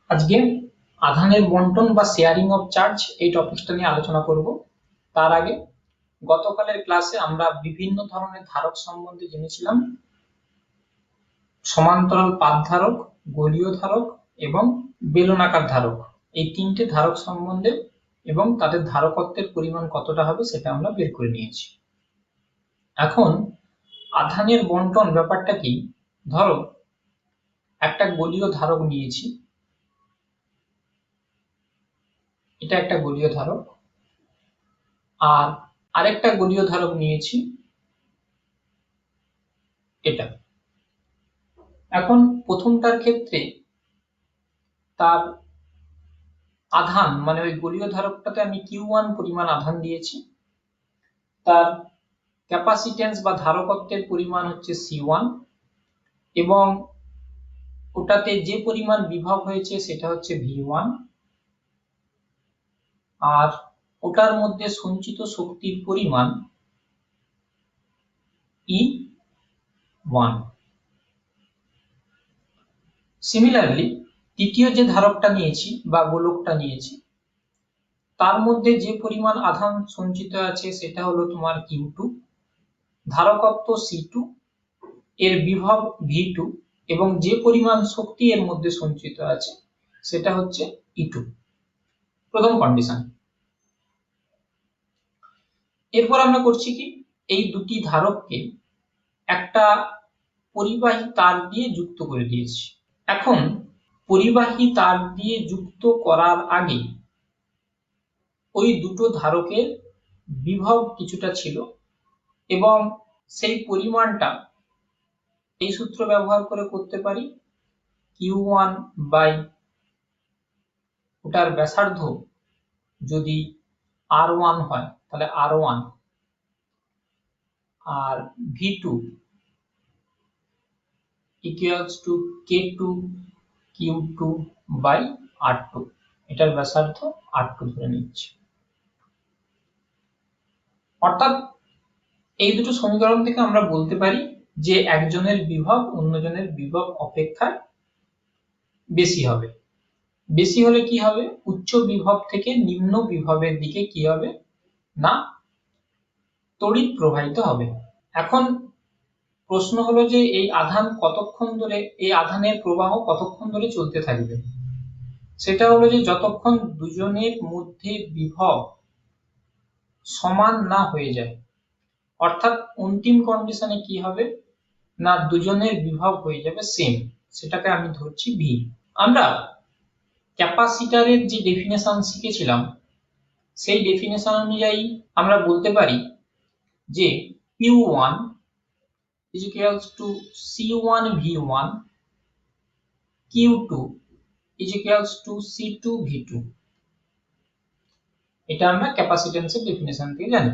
আজকে আধানের বন্টন বা শেয়ারিং অফ চার্জ এই টপিকটা নিয়ে আলোচনা করব। তার আগে গতকালের ক্লাসে আমরা বিভিন্ন ধরনের ধারক সম্বন্ধে জেনেছিলাম। সমান্তরাল পাত ধারক, গোলীয় ধারক এবং বেলনাকার ধারক, এই তিনটে ধারক সম্বন্ধে এবং তাদের ধারকত্বের পরিমাণ কতটা হবে সেটা আমরা বের করে নিয়েছি। এখন আধানের বন্টন ব্যাপারটা কি, ধরো একটা গোলীয় ধারক নিয়েছি, এটা একটা গোলীয় ধারক, আর আরেকটা গোলীয় ধারক নিয়েছি এটা। এখন প্রথমটার ক্ষেত্রে তার আধান মানে ওই গোলীয় ধারকটাতে আমি Q1 পরিমাণ আধান দিয়েছি, তার ক্যাপাসিটেন্স বা ধারকত্বের পরিমাণ হচ্ছে C1 এবং ওটাতে যে পরিমাণ বিভব হয়েছে সেটা হচ্ছে V1, আর ওটার মধ্যে সঞ্চিত শক্তির পরিমাণ E1। সিমিলারলি দ্বিতীয় যে ধারকটা নিয়েছি বা গোলকটা নিয়েছি, তার মধ্যে যে পরিমাণ আধান সঞ্চিত আছে সেটা হলো তোমার Q2, ধারকত্ব C2, এর বিভব V2 এবং যে পরিমাণ শক্তি এর মধ্যে সঞ্চিত আছে সেটা হচ্ছে E2, প্রথম কন্ডিশন। এরপর আমরা করছি কি, এই দুটি ধারককে একটা পরিবাহী তার দিয়ে যুক্ত করে দিয়েছি। এখন পরিবাহী তার দিয়ে যুক্ত করার আগে ওই দুটো ধারকের বিভব কিছুটা ছিল এবং সেই পরিমাণটা এই সূত্র ব্যবহার করে করতে পারি, Q1 বাই ওটার ব্যাসার্ধ যদি R1 হয় তাহলে R1 R V2 equals to K2 Q2 by R2, এটার ব্যাসার্ধ R2 ধরে নিচ্ছি। অর্থাৎ এই দুটো সমীকরণ থেকে আমরা বলতে পারি যে একজনের বিভব অন্যজনের বিভব অপেক্ষা বেশি হবে। বেশি হলে কি হবে, উচ্চ বিভব থেকে নিম্ন বিভবের দিকে কি হবে না তড়িৎ প্রবাহিত হবে। এখন প্রশ্ন হলো যে এই আধান কতক্ষণ ধরে, এই আধানের প্রবাহ কতক্ষণ ধরে চলতে থাকবে। সেটা হলো যে যতক্ষণ দুজনের মধ্যে বিভব সমান না হয়ে যায়, অর্থাৎ অন্তিম কন্ডিশনে কি হবে না দুজনের বিভব হয়ে যাবে সেম, সেটাকে আমি ধরছি V। আমরা ক্যাপাসিটরের যে ডেফিনেশন শিখেছিলাম সেই ডেফিনেশন অনুযায়ী আমরা বলতে পারি যে Q1 is equals to C1 V1, Q2 is equals to C2 V2। এটা আমরা ক্যাপাসিট্যান্সের ডেফিনেশন থেকে জানি।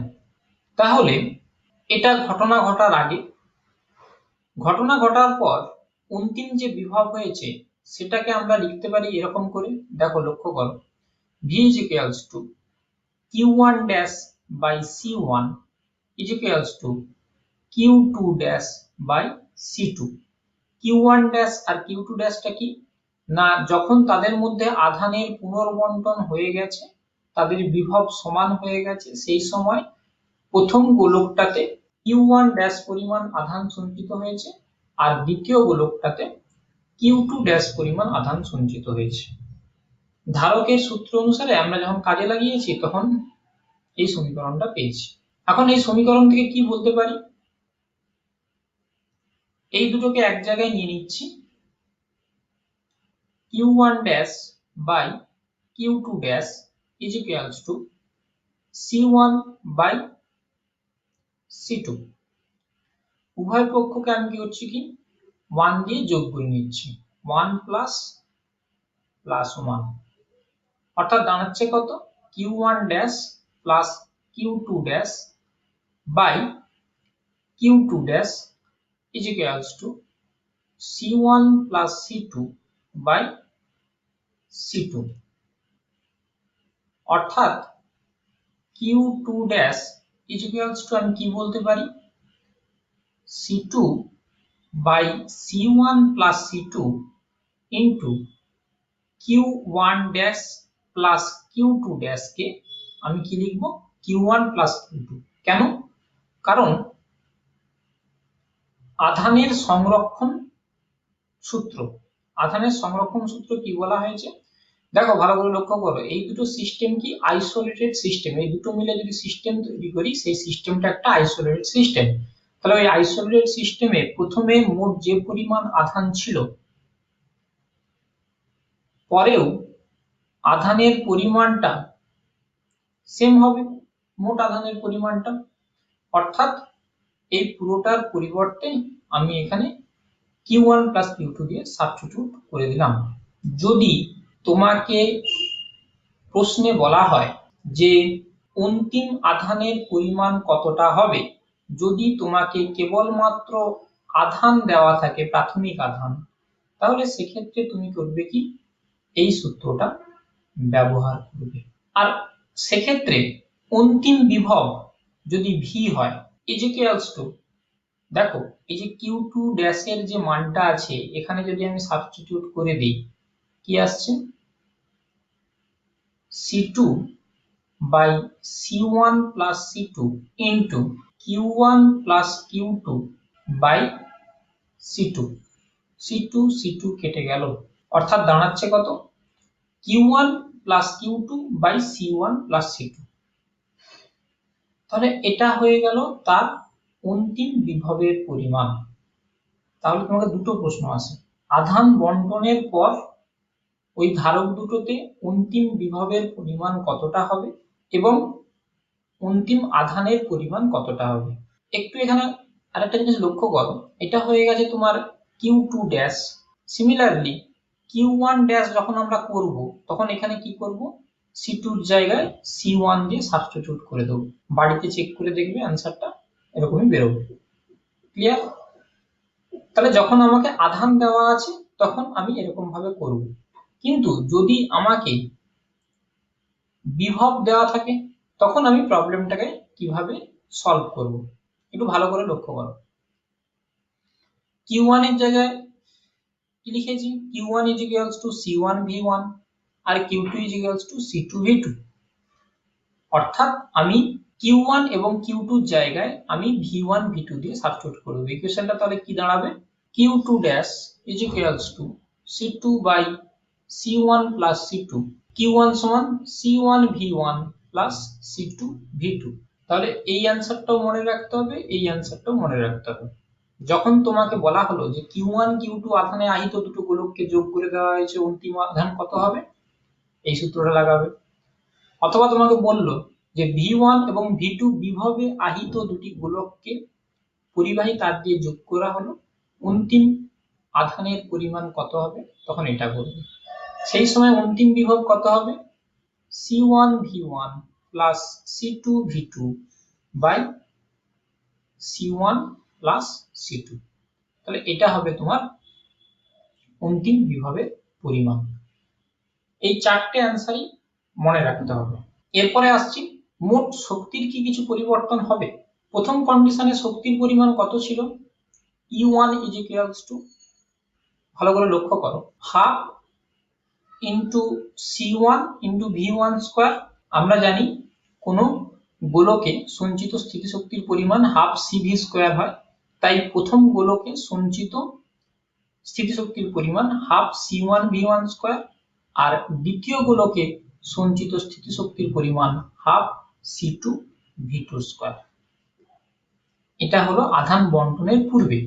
তাহলে এটা ঘটনা ঘটার আগে, ঘটনা ঘটার পর অন্তিম যে বিভব হয়েছে সেটাকে আমরা লিখতে পারি এরকম করে, দেখো লক্ষ্য করো, V is equals to Q1 dash by C1 is equals to Q2 dash by C2। Q1 dash R Q2 dash কি না, যখন তাদের মধ্যে আধানের পুনর্বন্টন হয়ে গেছে, তাদের বিভব সমান হয়ে গেছে, সেই সময় প্রথম গোলকটাতে Q1 dash পরিমাণ আধান সঞ্চিত হয়েছে আর দ্বিতীয় গোলকটাতে Q2 dash পরিমাণ আধান সঞ্চিত হয়েছে। ধারকের সূত্র অনুসারে আমরা যখন কাজে লাগিয়েছি তখন এই সমীকরণটা পেয়েছি। এখন এই সমীকরণ থেকে কি বলতে পারি, এই দুটোকে এক জায়গায় নিয়ে নিচ্ছি, Q1 dash by Q2 dash is equals to C1 by C2। উভয় পক্ষকে আমি কি করছি কি 1 দিয়ে যোগ করে নিচ্ছি, 1 প্লাস 1, অর্থাৎ দাঁড়াচ্ছে কত Q1 dash plus Q2 dash by Q2 dash is equals to C1 plus C2 by C2। অর্থাৎ Q2 dash is equals to আমি কি বলতে পারি C2 by C1 plus C2 into Q1 dash plus Q2 dash কে আমি কি লিখব Q1 plus Q2। কেন? কারণ আধানের সংরক্ষণ সূত্র কি বলা হয়েছে দেখো ভালো করে লক্ষ্য করো, এই দুটো সিস্টেম কি আইসোলেটেড সিস্টেম, এই দুটো মিলে যদি সিস্টেম তৈরি করি সেই সিস্টেমটা একটা আইসোলেটেড সিস্টেম। তাহলে ওই আইসোলেটেড সিস্টেমে প্রথমে মোট যে পরিমাণ আধান ছিল পরেও আধানের পরিমাণটা সেম হবে, মোট আধানের পরিমাণটা, অর্থাৎ এই পুরোটার পরিবর্তে আমি এখানে Q1 প্লাস Q2 দিয়ে সাবস্টিটিউট করে দিলাম। যদি তোমাকে প্রশ্নে বলা হয় যে অন্তিম আধানের পরিমাণ কতটা হবে, যদি তোমাকে কেবলমাত্র আধান দেওয়া থাকে প্রাথমিক আধান, তাহলে সেক্ষেত্রে তুমি করবে কি এই সূত্রটা ব্যবহার করবে। আর সেক্ষেত্রে অন্তিম বিভব যদি V হয় ইকুয়ালস টু, দেখো এই যে Q2 ড্যাশ এর যে মানটা আছে এখানে যদি আমি সাবস্টিটিউট করে দিই কি আসছে C2 by C1 plus C2 into Q1 plus Q2 by C2। C2 কেটে গেল, অর্থাৎ দাঁড়াচ্ছে কত Q1 plus Q2 by C1 plus C2। তাহলে এটা হয়ে গেল তার অন্তিম বিভবের পরিমাণ। তাহলে তোমাকে দুটো প্রশ্ন আছে, আধান বণ্টনের পর ওই ধারক দুটোতে অন্তিম বিভবের পরিমাণ কতটা হবে এবং অন্তিম আধানের পরিমাণ কতটা হবে। একটু এখানে আরেকটা জিনিস লক্ষ্য করো, এটা হয়ে গেছে তোমার Q2 dash. Similarly Q1 dash যখন আমরা করব তখন এখানে কি করব C2 এর জায়গায় C1 দিয়ে সাবস্টিটিউট করে দেব। বাড়িতে চেক করে দেখবে অ্যানসারটা এরকমই বেরোবে। ক্লিয়ার? তাহলে যখন আমাকে আধান দেওয়া আছে তখন আমি এরকম ভাবে করব, কিন্তু যদি আমাকে বিভব দেওয়া থাকে তখন আমি প্রবলেমটাকে কিভাবে সলভ করব একটু ভালো করে লক্ষ্য করো। Q1 এর জায়গায় কি লিখেছি, Q1 is equals to C1 V1 R Q2 is equals to C2 V2, অর্থাৎ আমি Q1 এবং Q2 এর জায়গায় আমি V1 V2 দিয়ে সাবস্টিটিউট করব। ইকুয়েশনটা তাহলে কি দাঁড়াবে Q2 dash is equals to C2 by C1 plus C2, Q1 সমান C1 V1 plus C2 V2। তাহলে এই অ্যানসারটাও মনে রাখতে হবে, এই অ্যানসারটাও মনে রাখতে হবে। যখন তোমাকে বলা হলো যে Q1 Q2 আধানে আহিত দুটো গোলককে যোগ করে দেওয়া হয়েছে অন্তিম আধান কত হবে, এই সূত্রটা লাগাবে। অথবা তোমাকে বলল যে V1 এবং V2 বিভবে আহিত দুটি গোলককে পরিবাহী তার দিয়ে যোগ করা হলো, অন্তিম আধানের পরিমাণ কত হবে, তখন এটা করবে। সেই সময় অন্তিম বিভব কত হবে C1 V1 plus C2 V2 by C1 plus C2। তাহলে এটা হবে তোমার অন্তিম বিভবের পরিমাণ। এই চারটে অ্যান্সারই মনে রাখতে হবে। এরপরে আসছি মোট শক্তির কি কিছু পরিবর্তন হবে। প্রথম কন্ডিশনে শক্তির পরিমাণ কত ছিল E1 is equals to, ভালো করে লক্ষ্য করো, half into C1 into V1 square. আমরা জানি কোন গোলকে সঞ্চিত স্থিতিশক্তির পরিমাণ হাফ CV স্কয়ার হয়, তাই প্রথম গোলকে সঞ্চিত স্থিতিশক্তির পরিমাণ হাফ C1 V1 স্কয়ার আর দ্বিতীয় গোলকে সঞ্চিত স্থিতিশক্তির পরিমাণ হাফ C2 V2 স্কয়ার। এটা হলো আধান বণ্টনের পূর্বে।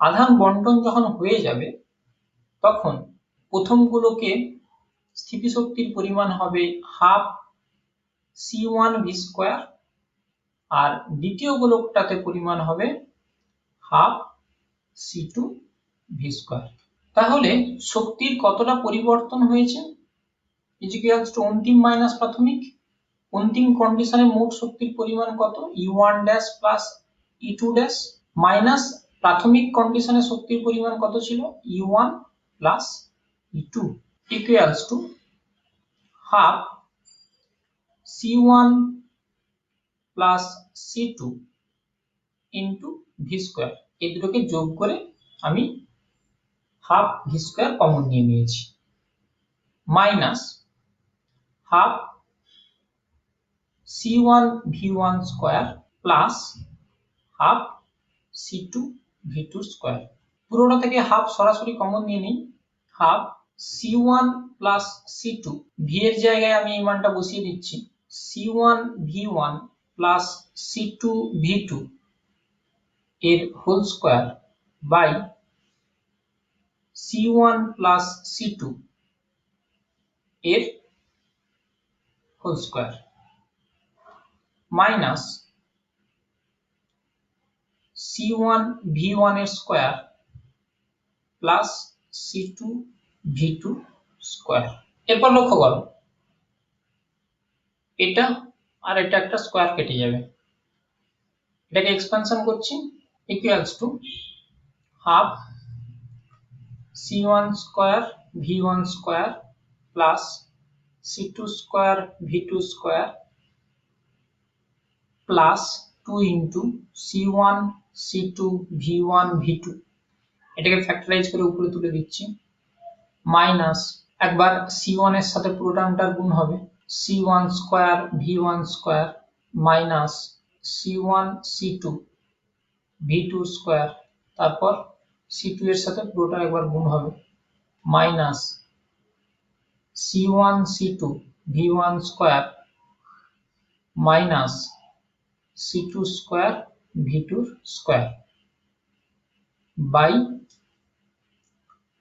আধান বণ্টন যখন হয়ে যাবে তখন প্রথম গোলকে স্থিতিশক্তির পরিমাণ হবে হাফ C1 V স্কয়ার আর দ্বিতীয় গোলকটাতে পরিমাণ হবে হাফ C2 V স্কয়ার। তাহলে শক্তির কতটা পরিবর্তন হয়েছে ইকুয়ালস টু অন্তিম মাইনাস প্রাথমিক। অন্তিম কন্ডিশনে মোট শক্তির পরিমাণ কত E1 dash plus E2 dash minus প্রাথমিক কন্ডিশনে শক্তির পরিমাণ কত ছিল E1 plus E2 equals to half C1 plus C2 into V square. এই দুটোকে যোগ করে আমি হাফ V স্কয়ার কমন নিয়ে নিয়েছি। Minus half c1 v1 square plus half c2 v2 square. পুরোটা থেকে হাফ সরাসরি কমন নিয়ে নিই, half c1 plus c2, v এর জায়গায় আমি এই মানটা বসিয়ে দিচ্ছি, c1 v1 plus c2 v2 এর whole square by c1 plus c2 এর whole square minus c1 v1 এর square plus c2 v2 square. এরপর লক্ষ্য করো এটা আর এটা একটা স্কয়ার কেটে যাবে, এটাকে এক্সপানশন করছি, equals to half c1 square v1 square plus c2 square v2 square plus 2 into c1 c2 v1 v2, এটাকে ফ্যাক্টরাইজ করে উপরে তুলে দিচ্ছি, মাইনাস একবার c1 এর সাথে পুরো টার্মটার গুণ হবে, c1 square v1 square minus c1 c2 v2 square, তারপর c2 এর সাথে পুরোটা একবার গুণ হবে, minus c1 c2 v1 square minus c2 square v2 square by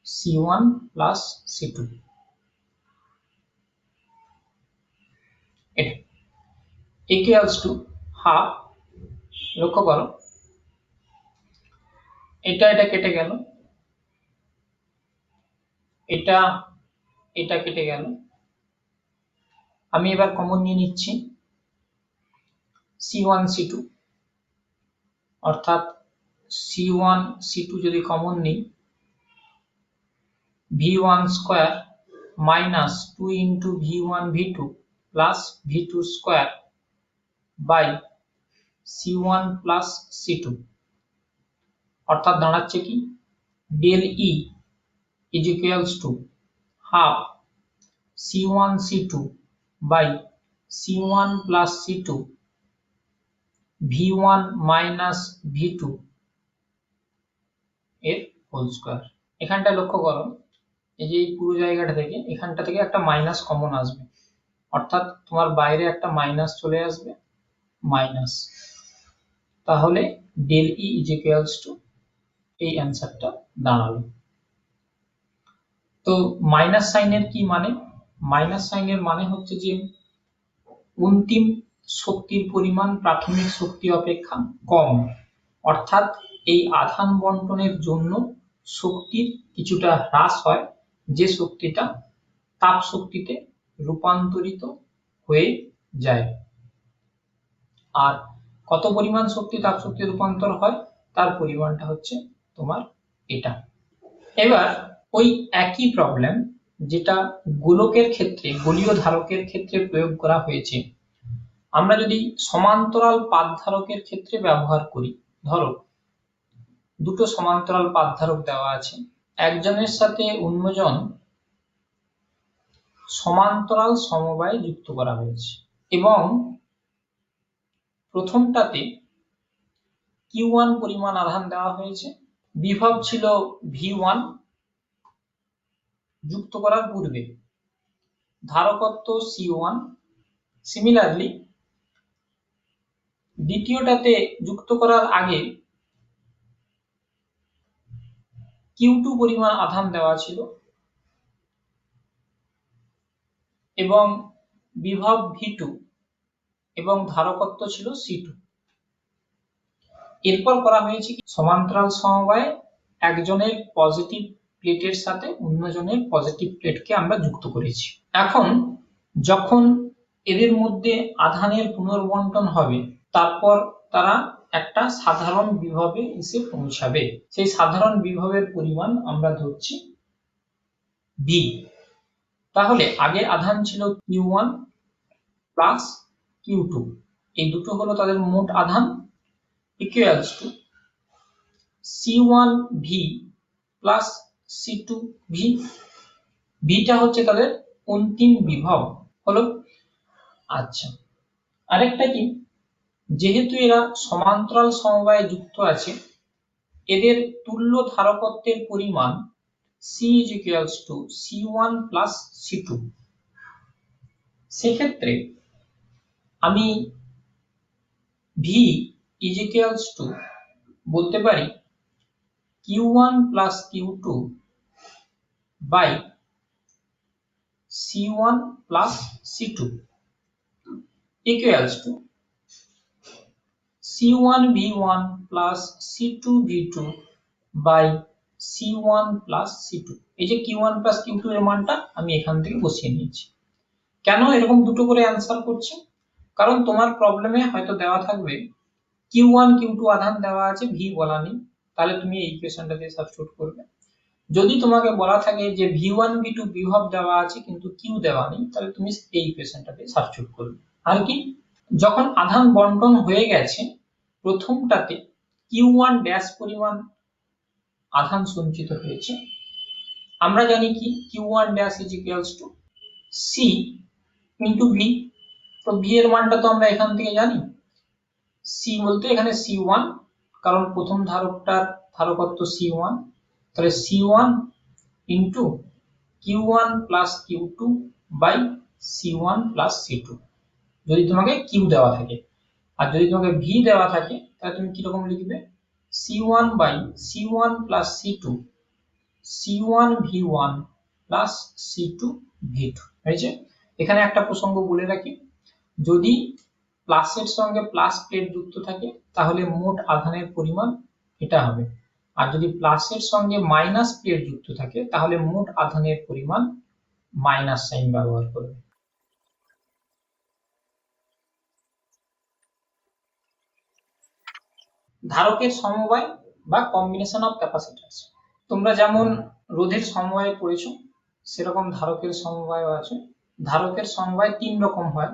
c1 plus c2। এটা ইকুয়ালস টু হাফ, লক্ষ্য করো এটা কেটে গেল, এটা কেটে গেল, আমি এবার কমন নিয়ে নিচ্ছি c1 c2, অর্থাৎ c1 c2 যদি কমন নিই, v1 square minus 2 into v1 v2 plus v2 square by c1 plus c2, অর্থাৎ দাঁড়াচ্ছে কি del E is equals to half c1 c2 by c1 plus c2 v1 minus v2 এর whole square. এখানটা লক্ষ্য করো এই যে এই পুরো জায়গাটা থেকে এখানটা থেকে একটা মাইনাস কমন আসবে, অর্থাৎ তোমার বাইরে একটা মাইনাস চলে আসবে, মাইনাস, তাহলে del E is equals to এই অ্যান্সারটা দাঁড়ালো। তো মাইনাস সাইনের কি মানে? মাইনাস সাইনের মানে হচ্ছে যে অন্তিম শক্তির পরিমাণ প্রাথমিক শক্তি অপেক্ষা কম, অর্থাৎ এই আধান বণ্টনের জন্য শক্তির কিছুটা হ্রাস হয়, যে শক্তিটা তাপ শক্তিতে রূপান্তরিত হয়ে যায়। আর কত পরিমাণ শক্তি তাপ শক্তি রূপান্তর হয় তার পরিমাণটা হচ্ছে তোমার এটা। এবার ওই একই প্রবলেম যেটা গোলকের ক্ষেত্রে, গোলীয় ধারকের ক্ষেত্রে প্রয়োগ করা হয়েছে, আমরা যদি সমান্তরাল পাত ধারকের ক্ষেত্রে ব্যবহার করি। ধরো দুটো সমান্তরাল পাত ধারক দেওয়া আছে, একজনের সাথে অন্যজন সমান্তরাল সমবায়ে যুক্ত করা হয়েছে এবং প্রথমটাতে Q1 পরিমাণ আধান দেওয়া হয়েছে, বিভব ছিল V1 যুক্ত করার পূর্বে, ধারকত্ব C1, সিমিলারলি দ্বিতীয়টাতে যুক্ত করার আগে Q2 পরিমাণ আধান দেওয়া ছিল এবং বিভব V2 এবং ধারকত্ব ছিল C2। এরপর করা হয়েছে কি সমান্তরাল সমবায়ে একজনের পজিটিভ প্লেটের সাথে অন্যজনের পজিটিভ প্লেটকে আমরা যুক্ত করেছি। এখন যখন এদের মধ্যে আধানের পুনর্বণ্টন হবে, তারপর তারা একটা সাধারণ বিভবে এসে পৌঁছাবে, সেই সাধারণ বিভবের পরিমাণ আমরা ধরছি V। তাহলে আগে আধান ছিল Q1 প্লাস Q2, এই দুটো হলো তাদের মোট আধান, equals to C1V plus C2V। ভিটা হচ্ছে তাদের অন্তিম বিভব হলো। আচ্ছা, আরেকটা কি, যেহেতু এরা সমান্তরাল সমবায়ে যুক্ত আছে, এদের তুল্য ধারকত্বের পরিমাণ C is equals to C1 plus C2। সেক্ষেত্রে আমি V is equals to বলতে পারি Q1 plus Q2 by C1 plus C2 equals to C1 V1 plus C2 V2 by C1 plus C2। এই যে Q1 plus Q2 এর মানটা আমি এখান থেকে বসিয়ে নিয়েছি। কেন এরকম দুটো করে অ্যান্সার করছি? কারণ তোমার প্রবলেমে হয়তো দেওয়া থাকবে Q1 Q2 আধান দেওয়া আছে, V বলা নেই, তাহলে তুমি এই ইকুয়েশনটা দিয়ে সাবস্টিটিউট করবে। যদি তোমাকে বলা থাকে যে V1 V2 বিভব দেওয়া আছে কিন্তু Q দেওয়া নেই, তাহলে তুমি এই ইকুয়েশনটা দিয়ে সাবস্টিটিউট করবে। আর কি, যখন আধান বন্টন হয়ে গেছে, প্রথমটাতে Q1 ড্যাশ পরিমাণ আধান সঞ্চিত হয়েছে, আমরা জানি কি Q1 dash is equals two C into V। তো V এর মানটা তো আমরা এখান থেকে জানি, C বলতে এখানে C1, কারণ প্রথম ধারকটার ধারকত্ব C1, তাহলে C1 into Q1 plus Q2 by C1 plus C2 যদি তোমাকে Q দেওয়া থাকে। আর যদি তোমাকে V দেওয়া থাকে তাহলে তুমি কি রকম লিখবে, C1 by C1 plus C2 C1 V1 plus C2 V2 হয়েছে। এখানে একটা প্রসঙ্গ বলে রাখি, যদি প্লাসের সঙ্গে প্লাস প্লেট যুক্ত থাকে তাহলে মোট আধানের পরিমাণ এটা হবে, আর যদি প্লাসের সঙ্গে মাইনাস প্লেট যুক্ত থাকে তাহলে মোট আধানের পরিমাণ মাইনাস সাইন ব্যবহার করবে। ধারকের সমবায় বা কম্বিনেশন অফ ক্যাপাসিটরস। তোমরা যেমন রোধের সমবায় পড়েছো, সেরকম ধারকের সমবায় আছে। ধারকের সমবায় তিন রকম হয়,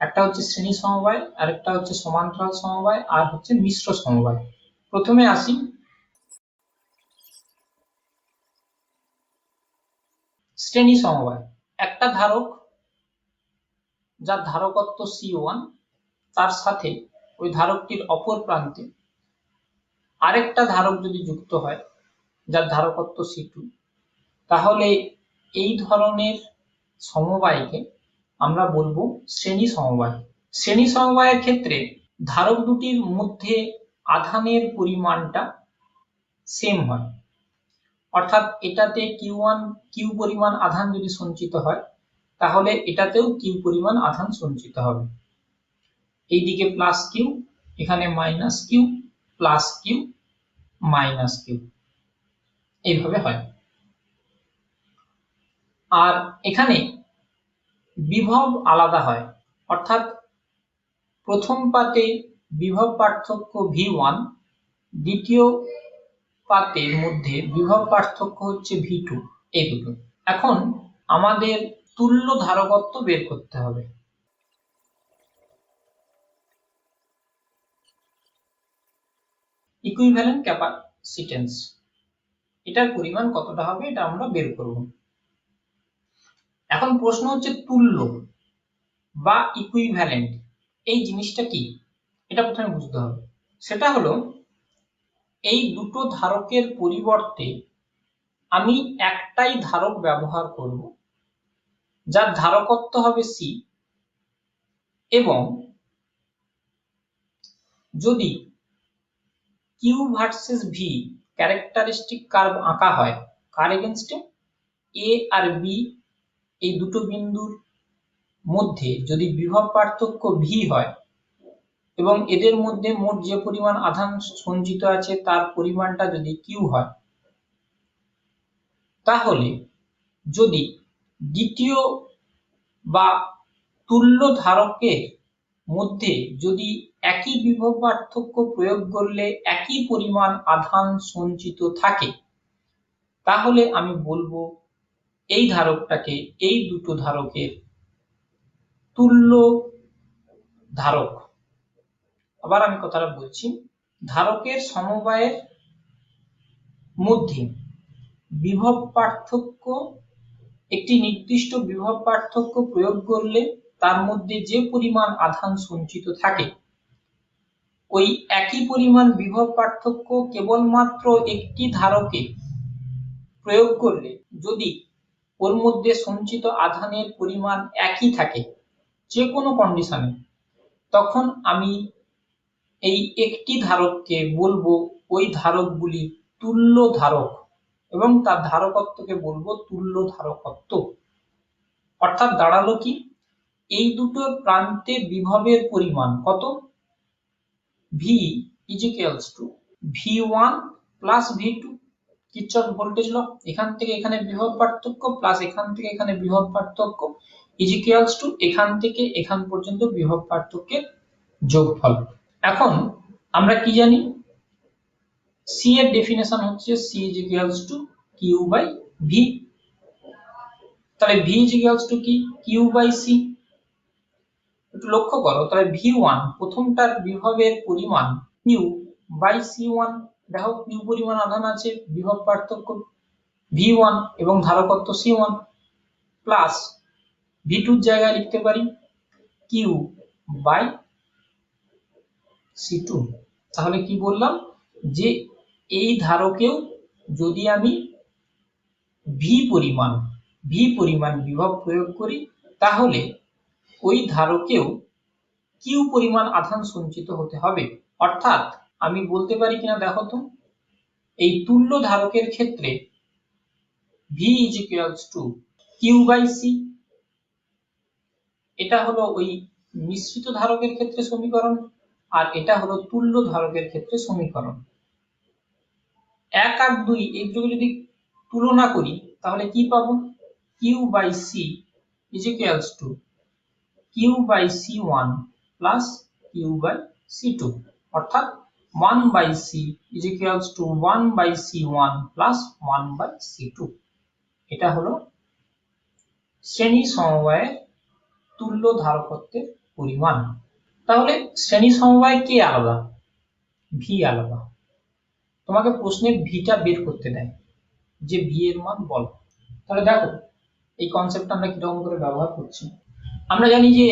একটা হচ্ছে শ্রেণী সমবায়, আরেকটা হচ্ছে সমান্তরাল সমবায়, আর হচ্ছে মিশ্র সমবায়। প্রথমে আসি শ্রেণী সমবায়। একটা ধারক যার ধারকত্ব C1, তার সাথে ওই ধারকটির অপর প্রান্তে আরেকটা ধারক যদি যুক্ত হয় যার ধারকত্ব C2, তাহলে এই ধরনের সমবায়কে আমরা বলবো শ্রেণী সমবায়। শ্রেণী সমবায়ের ক্ষেত্রে ধারক দুটির মধ্যে আধানের পরিমাণটা সেম হয়, অর্থাৎ এটাতে Q পরিমাণ আধান যদি সঞ্চিত হয় তাহলে এটাতেও Q পরিমাণ আধান সঞ্চিত হবে। এইদিকে প্লাস Q, এখানে minus Q, plus Q, minus Q, এইভাবে হয়। আর এখানে বিভব আলাদা হয়, অর্থাৎ প্রথম পাতে বিভব পার্থক্য V1, দ্বিতীয় পাতের মধ্যে বিভব পার্থক্য হচ্ছে V2, এই দুটো। এখন আমাদের তুল্য ধারকত্ব বের করতে হবে। ইকুইভ্যালেন্ট ক্যাপাসিটেন্স, এটার পরিমাণ কতটা হবে এটা আমরা বের করব। এখন প্রশ্ন হচ্ছে তুল্য বা ইকুইভ্যালেন্ট এই জিনিসটা কি, এটা প্রথমে বুঝতে হবে। সেটা হলো এই দুটো ধারকের পরিবর্তে আমি একটাই ধারক ব্যবহার করব যার ধারকত্ব হবে C, এবং যদি Q versus V characteristic curve আঁকা হয়, কার এগেইনস্টে, A আর B এই দুটো বিন্দুর মধ্যে যদি বিভব পার্থক্য V হয় এবং এদের মধ্যে মোট যে পরিমাণ আধান সঞ্চিত আছে তার পরিমাণটা যদি Q হয়, তাহলে যদি দ্বিতীয় বা তুল্য ধারকের মধ্যে যদি একই বিভব পার্থক্য প্রয়োগ করলে একই পরিমাণ আধান সঞ্চিত থাকে, তাহলে আমি বলবো এই ধারকটাকে এই দুটো ধারকের তুল্য ধারক। আবার আমি কথাটা বলছি, ধারকের সমবায়ের মধ্যে বিভব পার্থক্য একটি নির্দিষ্ট বিভব পার্থক্য প্রয়োগ করলে তার মধ্যে যে পরিমাণ আধান সঞ্চিত থাকে ওই একই পরিমাণ বিভব পার্থক্য কেবলমাত্র একটি ধারকে প্রয়োগ করলে যদি ওর মধ্যে সঞ্চিত আধানের পরিমাণ একই থাকে যে কোনো কন্ডিশনে, তখন আমি এই একটি ধারককে বলবো ওই ধারকগুলি তুল্য ধারক এবং তার ধারকত্বকে বলবো তুল্য ধারকত্ব। অর্থাৎ দাঁড়ালো কি, এই দুটো প্রান্তে বিভবের পরিমাণ কত, V is equals to V1 plus V2, Kirchhoff voltage law, এখান থেকে এখানে বিভব পার্থক্য প্লাস এখান থেকে এখানে বিভব পার্থক্য is equals to এখান থেকে এখান পর্যন্ত বিভব পার্থক্যের যোগফল। এখন আমরা কি জানি, C এর ডেফিনেশন হচ্ছে C is equals to Q by V। তাহলে V is equals to কি, Q by C। একটু লক্ষ্য করো, তাহলে V1 প্রথমটার বিভবের পরিমাণ Q by C1, দেখো Q পরিমাণ আধান আছে, বিভব পার্থক্য V1 এবং ধারকত্ব C1, প্লাস V2 এর জায়গায় লিখতে পারি Q by C2। তাহলে কি বললাম, যে এই ধারকেও যদি আমি V পরিমাণ বিভব প্রয়োগ করি তাহলে ওই ধারকেও Q পরিমাণ আধান সঞ্চিত হতে হবে। অর্থাৎ আমি বলতে পারি কিনা দেখো তো, এই তুল্য ধারকের ক্ষেত্রে V is equals to Q by C, এটা হলো ওই মিশ্রিত ধারকের ক্ষেত্রে সমীকরণ, আর এটা হলো তুল্য ধারকের ক্ষেত্রে সমীকরণ। 1 আর 2 এই দুটো যদি তুলনা করি তাহলে কি পাবো, Q by C is equals to Q by C1 plus Q by C2, অর্থাৎ 1 by C is equals to 1 by C1 plus 1 by C2। এটা হলো শ্রেণী সমবায়ের তুল্য ধারকত্বের পরিমাণ। তাহলে শ্রেণী সমবায় কে আলাদা, V আলাদা। তোমাকে প্রশ্নে ভিটা বের করতে দেয় যে V এর মান বল। তাহলে দেখো এই কনসেপ্টটা আমরা কিরকম করে ব্যবহার করছি। আমরা জানি যে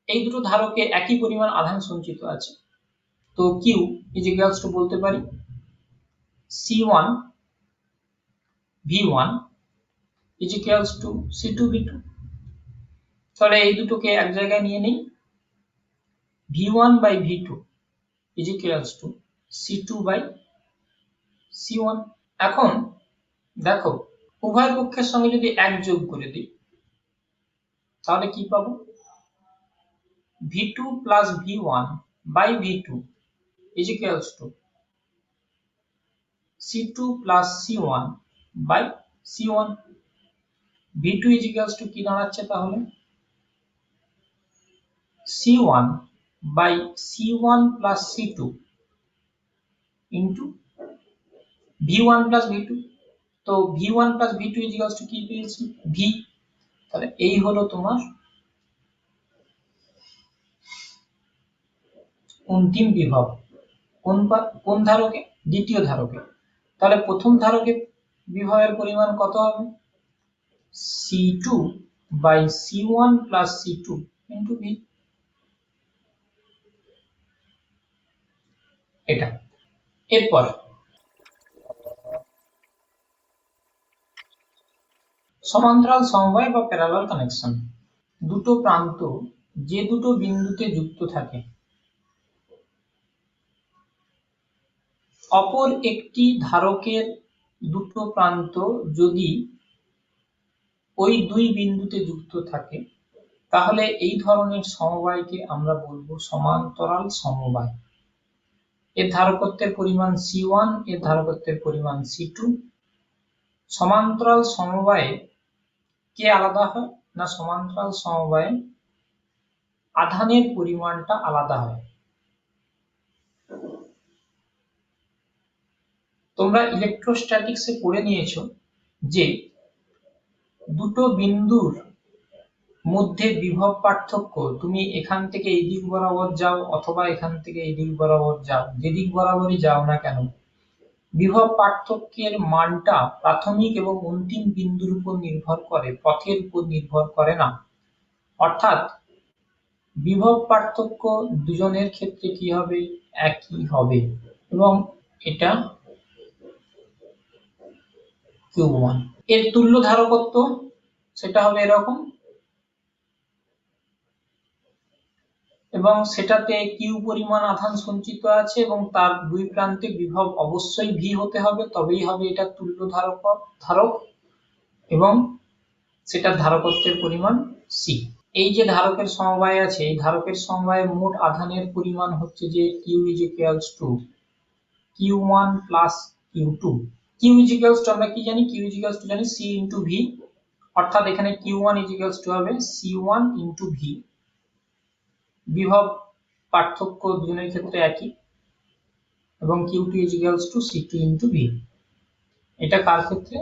এই দুটো ধারকে একই পরিমাণ আধান সঞ্চিত আছে, তো Q is equals to বলতে পারি C1 V1 is equals to C2 V2। তাহলে এই দুটোকে এক জায়গায় নিয়ে নেই, V1 by V2 is equals to C2 by C1। এখন দেখো উভয় পক্ষের সঙ্গে যদি এক যোগ করে দিই তাহলে কি পাবো, V2 plus V1 by V2 is equals to C2 plus C1 by C1। V2 is equals to কি দাঁড়াচ্ছে তাহলে, C1 by C1 plus C2 into V1 plus V2। তো V1 plus V2 is equals to কি পেয়েছি, V। তাহলে এই হলো তোমার অন্তিম বিভব। কোন ধারকে, দ্বিতীয় ধারকে। তাহলে প্রথম ধারকে বিভবের পরিমাণ কত হবে, C2 by C1 plus C2 into V। এটা এরপর সমান্তরাল সমবায় বা প্যারালাল কানেকশন। দুটো প্রান্ত যে দুটো বিন্দুতে যুক্ত থাকে, অপর একটি ধারকের দুটো প্রান্ত যদি ওই দুই বিন্দুতে যুক্ত থাকে তাহলে এই ধরনের সমবায়কে আমরা বলবো সমান্তরাল সমবায়। এর ধারকত্বের পরিমাণ C1, এর ধারকত্বের পরিমাণ C2। সমান্তরাল সমবায়ে কে আলাদা হয় না, সমান্তরাল সমবায়ে আধানের পরিমাণটা আলাদা হয়। তোমরা ইলেকট্রোস্ট্যাটিক্সে পড়ে নিয়েছো যে দুটো বিন্দুর মধ্যে বিভব পার্থক্য, তুমি এখান থেকে এই দিক বরাবর যাও অথবা এখান থেকে এই দিক বরাবর যাও, যেদিক বরাবরই যাও না কেন বিভব পার্থক্যের মানটা প্রাথমিক এবং অন্তিম বিন্দুর উপর নির্ভর করে, পথের উপর নির্ভর করে না। অর্থাৎ বিভব পার্থক্য দুজনের ক্ষেত্রে কি হবে, একই হবে, এবং এটা Q1। এর তুল্য ধারকত্ব সেটা হবে এরকম, এবং সেটাতে কিউ পরিমাণ আধান সঞ্চিত আছে এবং তার দুই প্রান্তে বিভব অবশ্যই ভি হতে হবে, তবেই হবে এটা তুল্য ধারক, এবং সেটার ধারকত্বের পরিমাণ সি। এই যে ধারকের সমবায় আছে, এই ধারকের সমবায়ে মোট আধানের পরিমাণ হচ্ছে যে Q is equals to Q1 plus Q2। Q is equals to আমরা কি জানি, কিউ ইজ ইকুয়ালস টু জানি সি ইন্টু ভি, অর্থাৎ এখানে Q1 ইজ ইকুয়ালস টু হবে C1 ইন্টু ভি। বিভব পার্থক্য দুজনের ক্ষেত্রে একই, এবং Q2 is equals two C2 into V. এটা কার ক্ষেত্রে,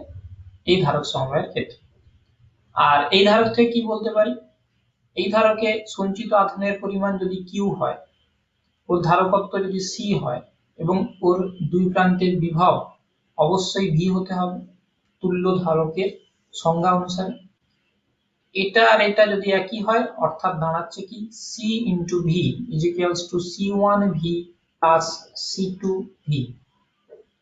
এই ধারক সমবায়ের ক্ষেত্রে। আর এই ধারক থেকে কি বলতে পারি, এই ধারকে সঞ্চিত আধানের পরিমাণ যদি কিউ হয়, ওর ধারকত্ব যদি সি হয়, এবং ওর দুই প্রান্তের বিভব অবশ্যই ভি হতে হবে তুল্য ধারকের সংজ্ঞা অনুসারে। এটা আর এটা যদি একই হয়, অর্থাৎ দাঁড়াচ্ছে কি C into V is equals to C1 V plus C2 V.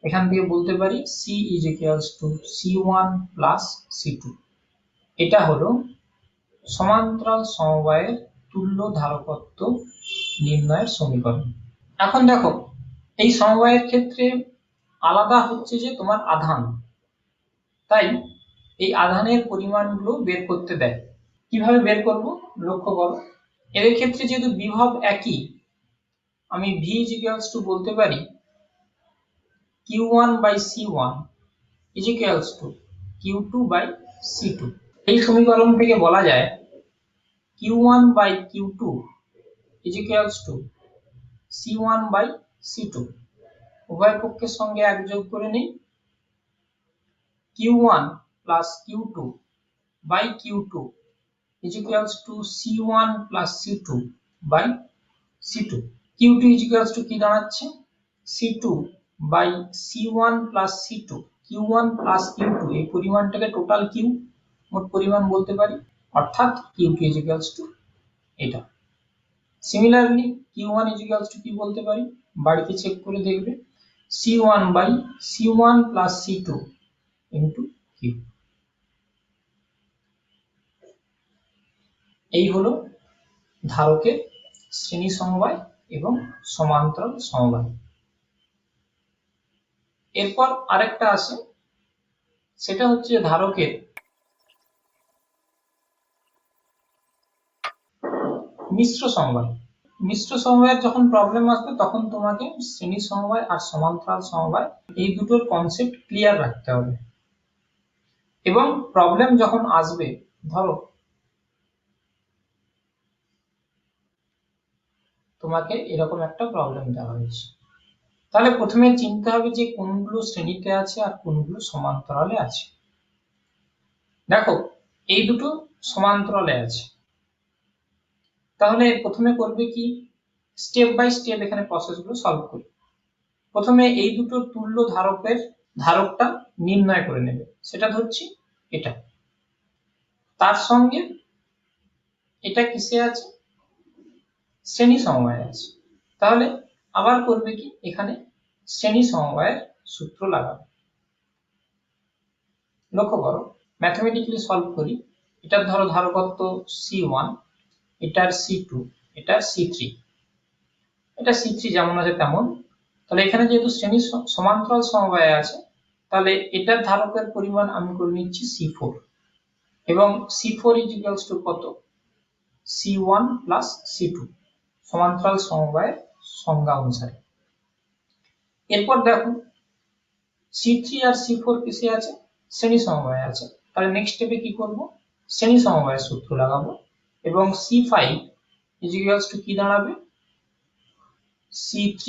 এখান থেকে বলতে পারি C is equals to C1 plus C2। এটা হলো সমান্তরাল সমবায়ের তুল্য ধারকত্ব নির্ণয়ের সমীকরণ। এখন দেখো, এই সমবায়ের ক্ষেত্রে আলাদা হচ্ছে যে তোমার আধান, তাই এই আধানের পরিমাণগুলো বের করতে দেয়। কিভাবে বের করব লক্ষ্য করো, এদের ক্ষেত্রে যেহেতু বিভব একই, আমি ভি ইজ ইকুয়ালস টু বলতে পারি Q1 by C1 is equals to Q2 by C2। এই সমীকরণ থেকে বলা যায় Q1 by Q2 is equals to C1 by C2। উভয় পক্ষের সঙ্গে এক যোগ করে নেই, Q1 plus Q2 by Q2 is equals to C1 plus C2 by C2। Q2 is equals to কি দাঁড়াচ্ছে C2 by C1 plus C2। Q1 plus Q2 এই পরিমাণটাকে টোটাল কিউ মোট পরিমাণ বলতে পারি, অর্থাৎ Q2 is equals to এটা। Similarly Q1 is equals to কি বলতে পারি, বাড়িতে চেক করে দেখবে C1 by C1 plus C2 into Q। এই হলো ধারকের শ্রেণী সমবায় এবং সমান্তরাল সমবায়। এরপর আরেকটা আছে, সেটা হচ্ছে ধারকের মিশ্র সমবায়। মিশ্র সমবায়ের যখন প্রবলেম আসবে তখন তোমাকে শ্রেণী সমবায় আর সমান্তরাল সমবায় এই দুটোর কনসেপ্ট ক্লিয়ার রাখতে হবে। এবং প্রবলেম যখন আসবে, ধরো তোমাকে এরকম একটা প্রবলেম দেওয়া হয়েছে, তাহলে প্রথমে চিনতে হবে যে কোনগুলো শ্রেণীতে আছে আর কোনগুলো সমান্তরালে আছে। দেখো এই দুটো সমান্তরালে আছে, তাহলে প্রথমে করবে কি, স্টেপ বাই স্টেপ এখানে প্রসেসগুলো সলভ করি। প্রথমে এই দুটো তুল্য ধারকের ধারকটা নির্ণয় করে নেবে, সেটা ধরছি এটা, তার সঙ্গে এটা কিসে আছে, শ্রেণী সমবায় আছে। তাহলে আবার করবে কি, এখানে শ্রেণী সমবায়ের সূত্র লাগাবে। লক্ষ্য করো, ম্যাথমেটিক্যালি সলভ করি। এটার ধরো ধারকত্ব C1, এটার C2, এটার C3, এটা C3 যেমন আছে তেমন। তাহলে এখানে যেহেতু শ্রেণী সমান্তরাল সমবায় আছে, তাহলে এটার ধারকের পরিমাণ আমি করে নিচ্ছি C4, এবং C4 ইজ ইকুয়ালস টু কত, C1 প্লাস C2 সমান্তরাল সমবায়ের সংজ্ঞা অনুসারে। এরপর দেখো C3 আর C4 কিসে আছে, শ্রেণী সমবায় আছে। তাহলে নেক্সট স্টেপে কি করব, শ্রেণী সমবায়ের সূত্র লাগাবো, এবং C5 ইজ ইকুয়ালস টু কি দাঁড়াবে, C3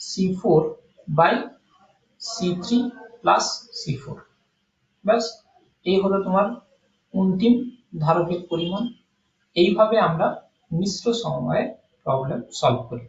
C4 by C3 plus C4। ব্যাস, এই হলো তোমার অন্তিম ধারকের পরিমাণ। এইভাবে আমরা মিশ্র সমবায়ের প্রবলেম সলভ করি।